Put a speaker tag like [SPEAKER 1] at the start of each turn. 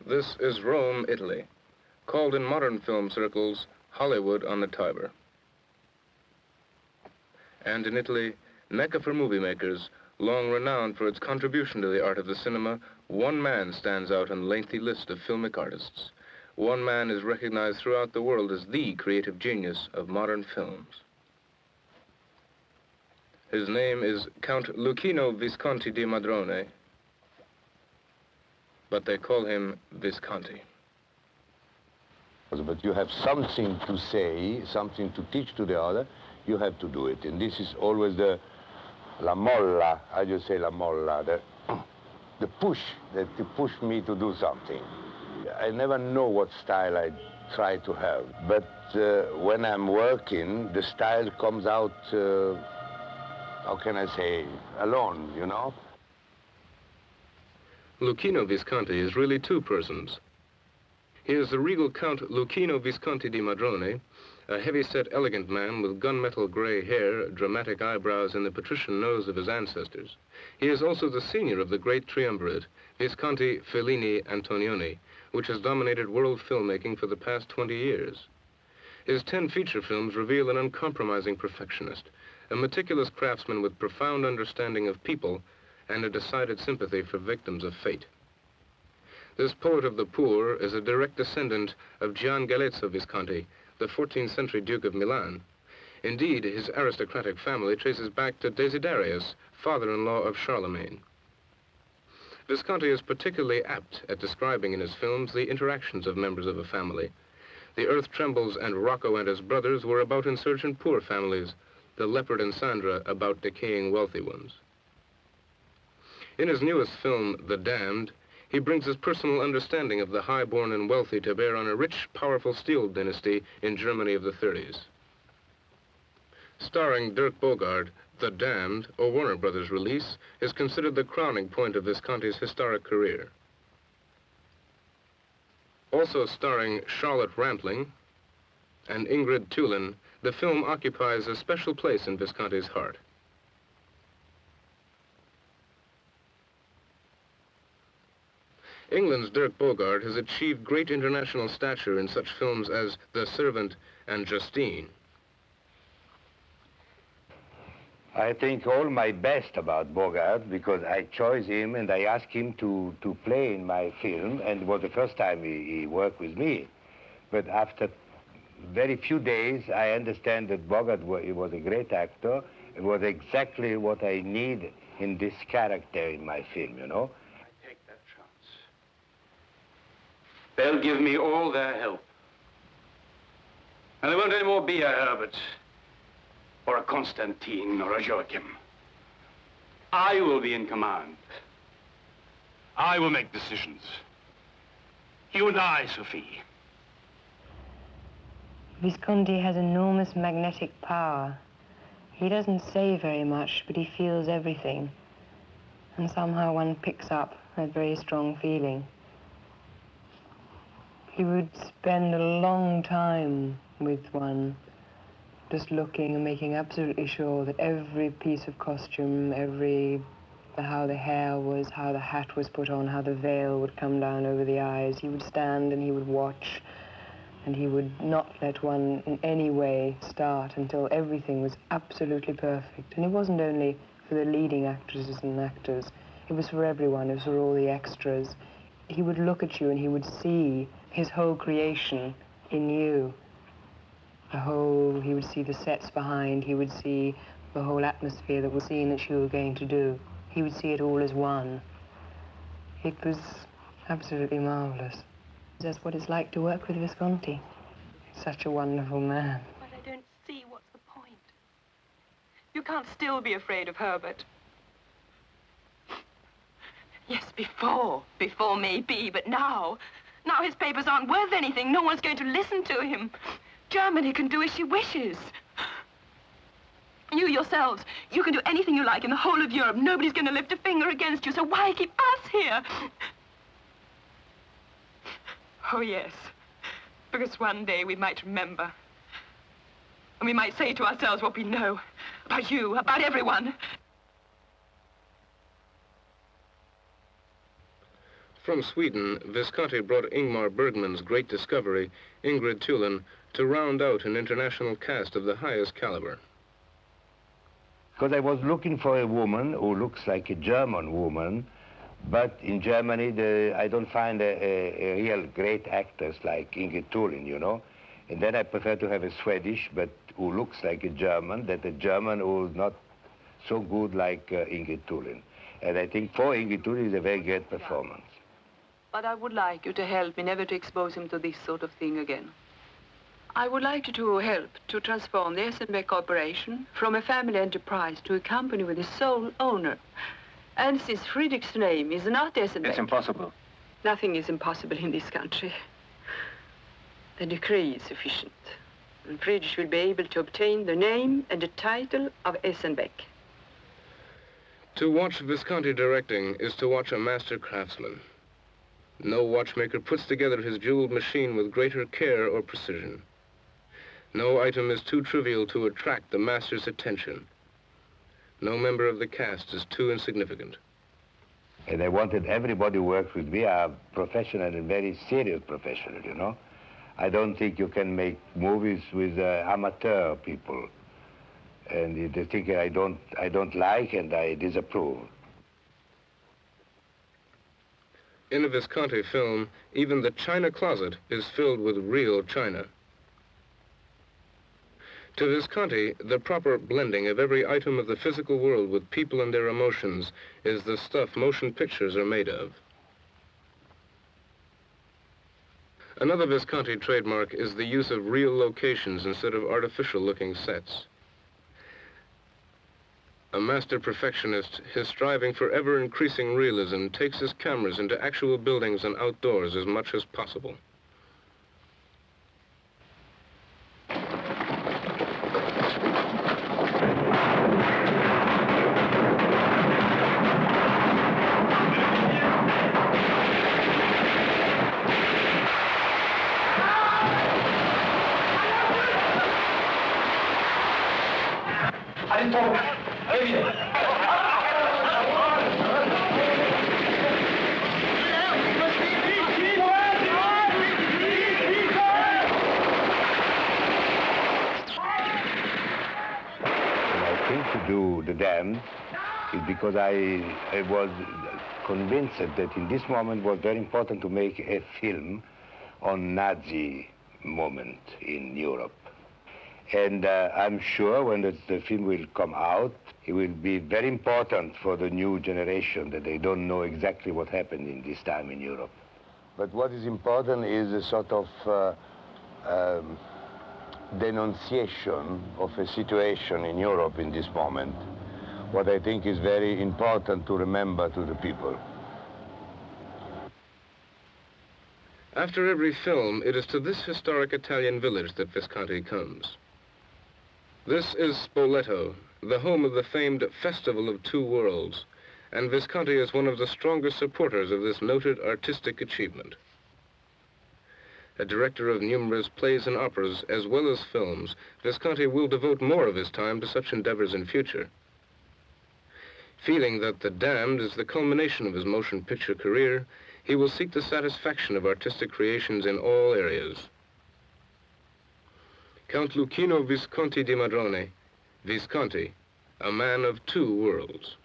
[SPEAKER 1] This is Rome, Italy, called in modern film circles Hollywood on the Tiber. And in Italy, Mecca for movie makers, long renowned for its contribution to the art of the cinema, one man stands out on a lengthy list of filmic artists. One man is recognized throughout the world as the creative genius of modern films. His name is Count Luchino Visconti di Madrone, but they call him Visconti.
[SPEAKER 2] But you have something to say, something to teach to the other, you have to do it. And this is always the la molla, how do you say la molla, the push, that to push me to do something. I never know what style I try to have, but when I'm working, the style comes out, how can I say, alone, you know?
[SPEAKER 1] Luchino Visconti is really two persons. He is the regal Count Luchino Visconti di Madrone, a heavy-set, elegant man with gunmetal gray hair, dramatic eyebrows, and the patrician nose of his ancestors. He is also the senior of the great triumvirate, Visconti, Fellini, Antonioni, which has dominated world filmmaking for the past 20 years. His 10 feature films reveal an uncompromising perfectionist, a meticulous craftsman with profound understanding of people and a decided sympathy for victims of fate. This poet of the poor is a direct descendant of Gian Galeazzo Visconti, the 14th century Duke of Milan. Indeed, his aristocratic family traces back to Desiderius, father-in-law of Charlemagne. Visconti is particularly apt at describing in his films the interactions of members of a family. The Earth Trembles and Rocco and his brothers were about insurgent poor families, The Leopard and Sandra about decaying wealthy ones. In his newest film, The Damned, he brings his personal understanding of the high-born and wealthy to bear on a rich, powerful steel dynasty in Germany of the 30s. Starring Dirk Bogarde, The Damned, a Warner Brothers release, is considered the crowning point of Visconti's historic career. Also starring Charlotte Rampling and Ingrid Tulin, the film occupies a special place in Visconti's heart. England's Dirk Bogarde has achieved great international stature in such films as The Servant and Justine.
[SPEAKER 2] I think all my best about Bogarde because I chose him and I asked him to play in my film, and it was the first time he worked with me. But after very few days, I understand that Bogarde was a great actor. It was exactly what I need in this character in my film, you know.
[SPEAKER 3] I take that chance. They'll give me all their help. And there won't anymore be a Herbert, or a Constantine, or a Joachim. I will be in command. I will make decisions. You and I, Sophie.
[SPEAKER 4] Visconti has enormous magnetic power. He doesn't say very much, but he feels everything. And somehow one picks up that very strong feeling. He would spend a long time with one, just looking and making absolutely sure that every piece of costume, how the hair was, how the hat was put on, how the veil would come down over the eyes. He would stand and he would watch, and he would not let one in any way start until everything was absolutely perfect. And it wasn't only for the leading actresses and actors, it was for everyone, it was for all the extras. He would look at you and he would see his whole creation in you. He would see the sets behind, he would see the whole atmosphere that was seen that you were going to do. He would see it all as one. It was absolutely marvelous. That's what it's like to work with Visconti. Such a wonderful man.
[SPEAKER 5] But I don't see what's the point. You can't still be afraid of Herbert. Yes, before maybe, but now his papers aren't worth anything. No one's going to listen to him. Germany can do as she wishes. You yourselves, you can do anything you like in the whole of Europe. Nobody's going to lift a finger against you, so why keep us here? Oh, yes, because one day we might remember. And we might say to ourselves what we know about you, about everyone.
[SPEAKER 1] from Sweden, Visconti brought Ingmar Bergman's great discovery, Ingrid Thulin, to round out an international cast of the highest caliber.
[SPEAKER 2] Because I was looking for a woman who looks like a German woman, but in Germany I don't find a real great actress like Ingrid Thulin, you know. And then I prefer to have a Swedish, but who looks like a German, that a German who is not so good like Ingrid Thulin. And I think for Ingrid Thulin is a very great performance.
[SPEAKER 6] But I would like you to help me never to expose him to this sort of thing again. I would like you to help to transform the Essenbeck Corporation from a family enterprise to a company with a sole owner. And since Friedrich's name is not Essenbeck...
[SPEAKER 3] It's impossible.
[SPEAKER 6] Nothing is impossible in this country. The decree is sufficient. And Friedrich will be able to obtain the name and the title of Essenbeck.
[SPEAKER 1] To watch Visconti directing is to watch a master craftsman. No watchmaker puts together his jeweled machine with greater care or precision. No item is too trivial to attract the master's attention. No member of the cast is too insignificant.
[SPEAKER 2] And I wanted everybody who works with me are professional and very serious professional, you know. I don't think you can make movies with amateur people. And the thing I don't like and I disapprove.
[SPEAKER 1] In a Visconti film, even the china closet is filled with real china. To Visconti, the proper blending of every item of the physical world with people and their emotions is the stuff motion pictures are made of. Another Visconti trademark is the use of real locations instead of artificial-looking sets. A master perfectionist, his striving for ever-increasing realism takes his cameras into actual buildings and outdoors as much as possible.
[SPEAKER 2] To do The Damned is because I was convinced that in this moment was very important to make a film on Nazi moment in Europe. And I'm sure when the film will come out, it will be very important for the new generation that they don't know exactly what happened in this time in Europe. But what is important is a sort of denunciation of a situation in Europe in this moment, what I think is very important to remember to the people.
[SPEAKER 1] After every film, it is to this historic Italian village that Visconti comes. This is Spoleto, the home of the famed Festival of Two Worlds, and Visconti is one of the strongest supporters of this noted artistic achievement. A director of numerous plays and operas, as well as films, Visconti will devote more of his time to such endeavors in future. Feeling that The Damned is the culmination of his motion picture career, he will seek the satisfaction of artistic creations in all areas. Count Luchino Visconti di Madrone, Visconti, a man of two worlds.